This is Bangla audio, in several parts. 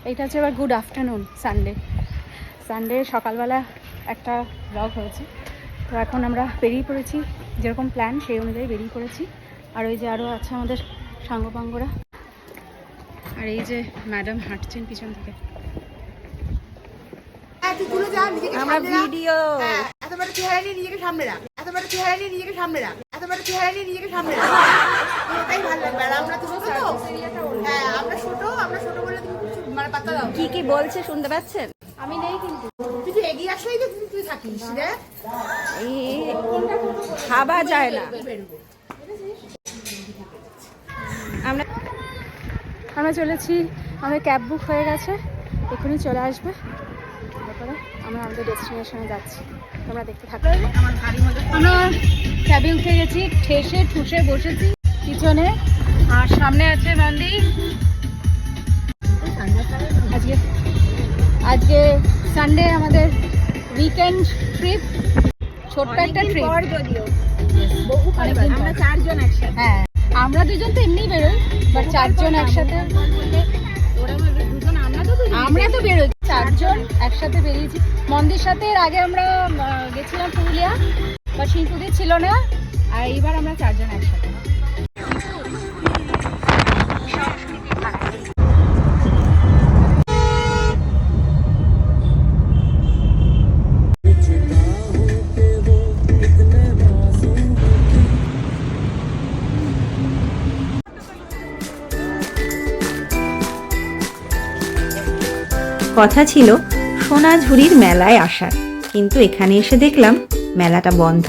এইটা হচ্ছে এবার গুড আফটারনুন সানডে সকালবেলা একটা ব্লগ হয়েছে। তো এখন আমরা বেরিয়ে পড়েছি, যেরকম প্ল্যান সেই অনুযায়ী বেরিয়ে পড়েছি। আর ওই যে আরও আছে আমাদের সাঙ্গপাঙ্গরা, আর এই যে ম্যাডাম হাঁটছেন পিছন থেকে। আমরা ভিডিও এতবার চেহারা নিয়ে নিজেকে সামনে রাখ, এতবার চেহারা নিয়ে নিজেকে সামনে রাখ, এতবার চেহারা নিয়ে নিজেকে সামনে রাখ। এটাই ভালো লাগবে। আর আমরা তো ছোট তো, হ্যাঁ আমরা ছোট বলে তুমি মানে পাত্তা দাও। কি কি বলছে শুনতে পাচ্ছেন? আমি নেই কিন্তু, তুই এগিয়ে আসলেই তো তুই থাকিস রে। এই ভাবা যায় না। আমরা চলেছি, আমাদের ক্যাব বুক হয়ে গেছে, এখনই চলে আসবে। তারপরে আমরা আমাদের ডেস্টিনেশনে যাচ্ছি, তোমরা দেখতে থাকো। আমরা ক্যাবে উঠে গেছি, ঠেসে ঠুসে বসেছি পিছনে, আর সামনে আছে মন্দির। আজকে সানডে, আমাদের উইকেন্ড ট্রিপ, ছোট্ট একটা ট্রিপ। আমরা 4 জন একসাথে। হ্যাঁ, আমরা দুজন তো এমনিই বেরোই, বাট 4 জন একসাথে। আমরা তো বেরোই 4 জন একসাথে বেরিয়েছি। মন্দির সাথে এর আগে আমরা গেছিলাম পুরুলিয়া, বা শিঙ্কুদি ছিল না, আর এইবার আমরা 4 জন একসাথে। কথা ছিল সোনাঝুরির মেলায় আসার, কিন্তু এখানে এসে দেখলাম মেলাটা বন্ধ,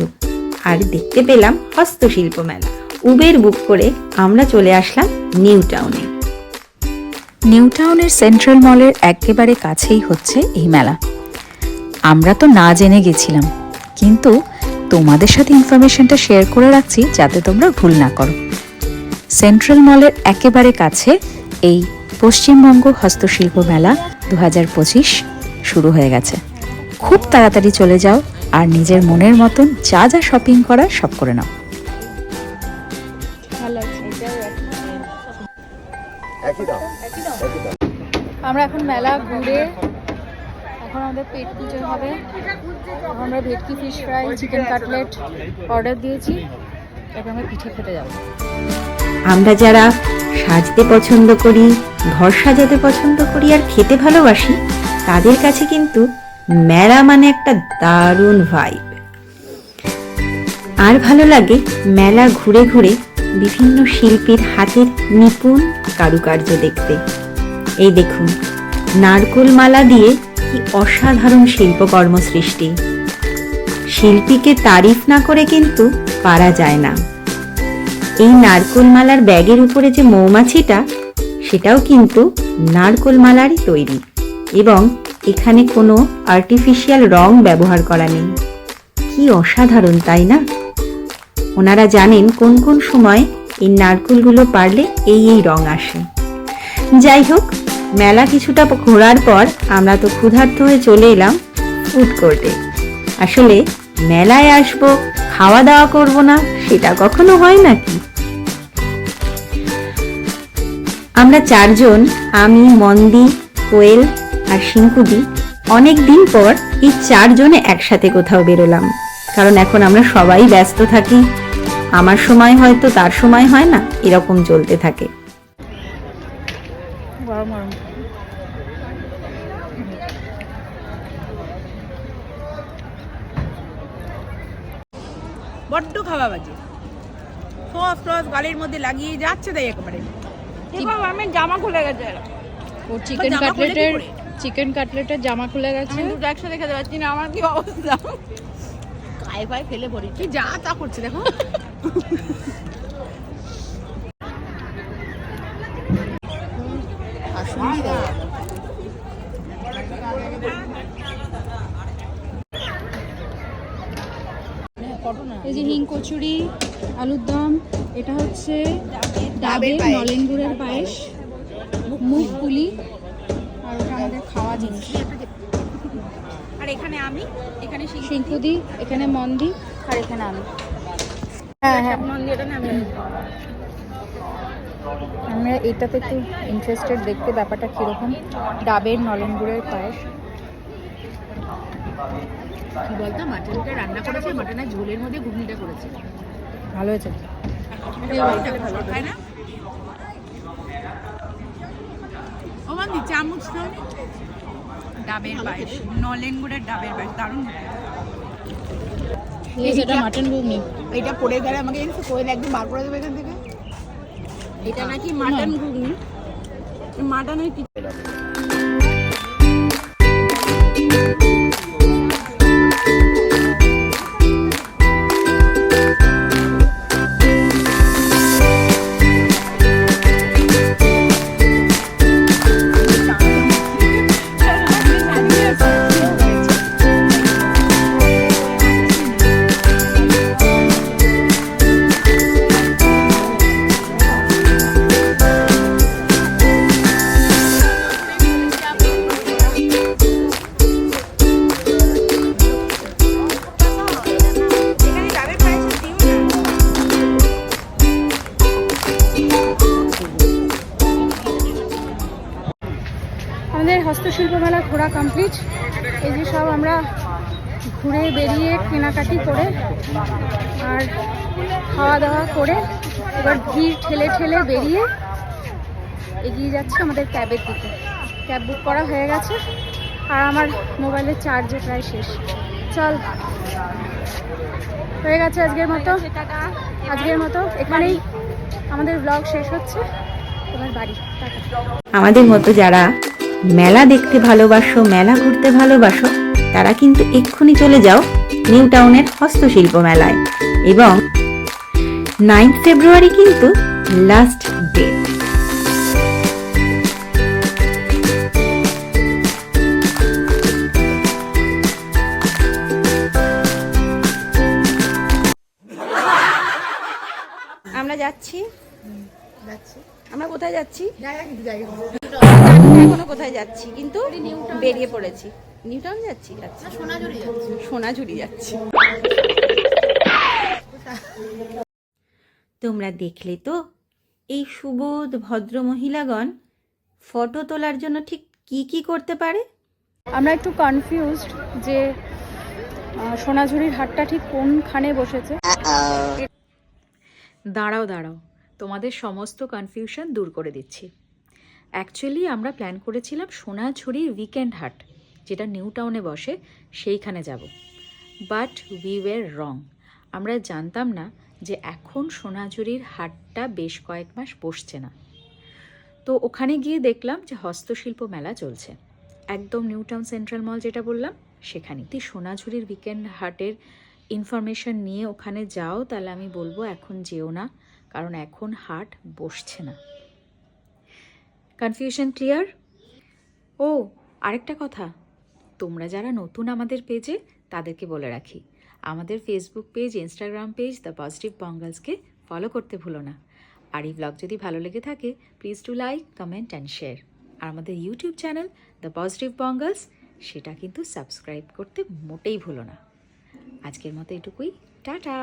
আর দেখতে পেলাম হস্তশিল্প মেলা। উবের বুক করে আমরা চলে আসলাম নিউ টাউনে। নিউ টাউনের সেন্ট্রাল মলের একেবারে কাছেই হচ্ছে এই মেলা। আমরা তো না জেনে গেছিলাম, কিন্তু তোমাদের সাথে ইনফরমেশনটা শেয়ার করে রাখছি যাতে তোমরা ভুল না করো। সেন্ট্রাল মলের একেবারে কাছে এই পশ্চিমবঙ্গ হস্তশিল্প মেলা 2025 শুরু হয়ে গেছে। খুব তাড়াতাড়ি চলে যাও আর নিজের মনের মতন যা যা শপিং করার সব করে নাও। আমরা এখন মেলা ঘুরে, এখন আমাদের পেট পুজো হবে। আমরা ভেটকি fish fry, chicken cutlet order দিয়েছি, তারপর আমরা পিঠে খেতে যাবো। আমরা যারা সাজতে পছন্দ করি, ঘর সাজাতে পছন্দ করি আর খেতে ভালোবাসি, তাদের কাছে কিন্তু মেলা মানে একটা দারুণ ভাইব। আর ভালো লাগে মেলা ঘুরে ঘুরে বিভিন্ন শিল্পীর হাতের নিপুণ কারুকার্য দেখতে। এই দেখুন, নারকোল মালা দিয়ে কি অসাধারণ শিল্পকর্ম সৃষ্টি। শিল্পীকে তারিফ না করে কিন্তু পারা যায় না। এই নারকোল মালার ব্যাগের উপরে যে মৌমাছিটা, সেটাও কিন্তু নারকোল মালারই তৈরি, এবং এখানে কোনো আর্টিফিশিয়াল রং ব্যবহার করা নেই। কি অসাধারণ, তাই না? ওনারা জানেন কোন কোন সময় এই নারকোলগুলো পারলে এই রং আসে। যাই হোক, মেলা কিছুটা ঘোরার পর আমরা তো ক্ষুধার্ত হয়ে চলে এলাম ফুড কোর্টে। আসলে মেলায় আসবো, খাওয়া দাওয়া করব না, সেটা কখনো হয় নাকি? আমরা 4 জন, আমি, মন্দি, কোয়েল আর শিঙ্কুদি, অনেক দিন পর এই 4 জনে একসাথে কোথাও বেরোলাম। কারণ এখন আমরা সবাই ব্যস্ত থাকি, আমার সময় হয়তো তার সময় হয় না, এরকম চলতে থাকে। গরম গরম বড্ড খাওয়া বাজে, সস টস গালের মধ্যে লাগিয়ে যাচ্ছে, তাই একেবারে আমি জামা খুলে গেছে। ওর চিকেন কাটলেটের জামা খুলে গেছে। আমি দুটো একসাথে খেতে পারছি না, আমার কি অবস্থা। গায়ে গায়ে ফেলে পড়ি, কি যা তা করছে দেখো। এই যে হিং কচুরি, আলুর দম, এটা হচ্ছে ডাবের নলেন গুড়ের পায়েস, মুগ পুলি, আর ওটা আমাদের খাওয়া জিনিস। আর এখানে আমি, এখানে শিঙ্কুদি, এখানে মন্দি, আর এখানে আমি। হ্যাঁ হ্যাঁ, মন্দিরটা না আমি আমরা এইটাতে একটু ইন্টারেস্টেড দেখতে, ব্যাপারটা কীরকম। ডাবের নলেন গুড়ের পায়েস। কি বলতো, মাটনটা রান্না করেছে, মাটনের ঝোলের মধ্যে ঘুগনিটা করেছে। ভালো হয়েছে। ভালো তাই না? ও মান্দি চামচ দাও। ডাবের পায়েস, নলেন গুড়ের ডাবের পায়েস দারুণ। এটা মাটন ঘুগনি। এটা পড়ে গেলে আমাকে কোয়েল একদম বার করে দেবে এখান থেকে। এটা নাকি মাটন ঘুগনি, মাটনের কি আমাদের হস্তশিল্প মেলা ঘোরা কমপ্লিট। এই যে সব আমরা ঘুরে বেরিয়ে কেনাকাটি করে আর খাওয়া দাওয়া করে এবার ভিড় ঠেলে ঠেলে বেরিয়ে এগিয়ে যাচ্ছে আমাদের ক্যাবের দিকে। ক্যাব বুক করা হয়ে গেছে আর আমার মোবাইলের চার্জও প্রায় শেষ। চল, হয়ে গেছে আজকের মতো এখানেই আমাদের ব্লগ শেষ হচ্ছে। এবার বাড়ি, টাটা। আমাদের মতো যারা মেলা দেখতে ভালোবাসো, মেলা ঘুরতে ভালোবাসো, তারা কিন্তু এক্ষুনি চলে যাও নিউ টাউনের হস্তশিল্প মেলায়। এবং 9 ফেব্রুয়ারি কিন্তু লাস্ট ডেট। আমরা যাচ্ছি। আমরা কোথায় যাচ্ছি? জায়গা কিন্তু জায়গা এখনো কোথায় যাচ্ছি, কিন্তু বেরিয়ে পড়েছি। নিউ টাউন যাচ্ছি। আচ্ছা, সোনাঝুরি যাচ্ছে। সোনাঝুরি যাচ্ছি। তোমরা দেখলে তো এই সুবোধ ভদ্র মহিলাগণ ফটো তোলার জন্য ঠিক কি কি করতে পারে। আমরা একটু কনফিউজড যে সোনাঝুরির হাটটা ঠিক কোনখানে বসেছে। দাঁড়াও, তোমাদের সমস্ত কনফিউশন দূর করে দিচ্ছি। অ্যাকচুয়ালি আমরা প্ল্যান করেছিলাম সোনাঝুরির উইকেন্ড হাট, যেটা নিউ টাউনে বসে, সেইখানে যাব। বাট উই ওয়্যার রং। আমরা জানতাম না যে এখন সোনাঝুরির হাটটা বেশ কয়েক মাস বসছে না। তো ওখানে গিয়ে দেখলাম যে হস্তশিল্প মেলা চলছে একদম নিউ টাউন সেন্ট্রাল মল, যেটা বললাম সেখানে। তুই সোনাঝুরির উইকেন্ড হাটের ইনফরমেশন নিয়ে ওখানে যাও, তাহলে আমি বলবো এখন যেও না, কারণ এখন হাট বসছে না। Confusion clear? ও আরেকটা কথা, তোমরা যারা নতুন আমাদের পেজে, তাদেরকে বলে রাখি, আমাদের Facebook page, Instagram page the positive বঙ্গালসকে ফলো করতে ভুলো না। আর এই ব্লগ যদি ভালো লেগে থাকে, please do like, comment and share. আর আমাদের YouTube channel the positive Bangals, সেটা কিন্তু সাবস্ক্রাইব করতে মোটেই ভুলো না। আজকের মতো এটুকুই, টাটা।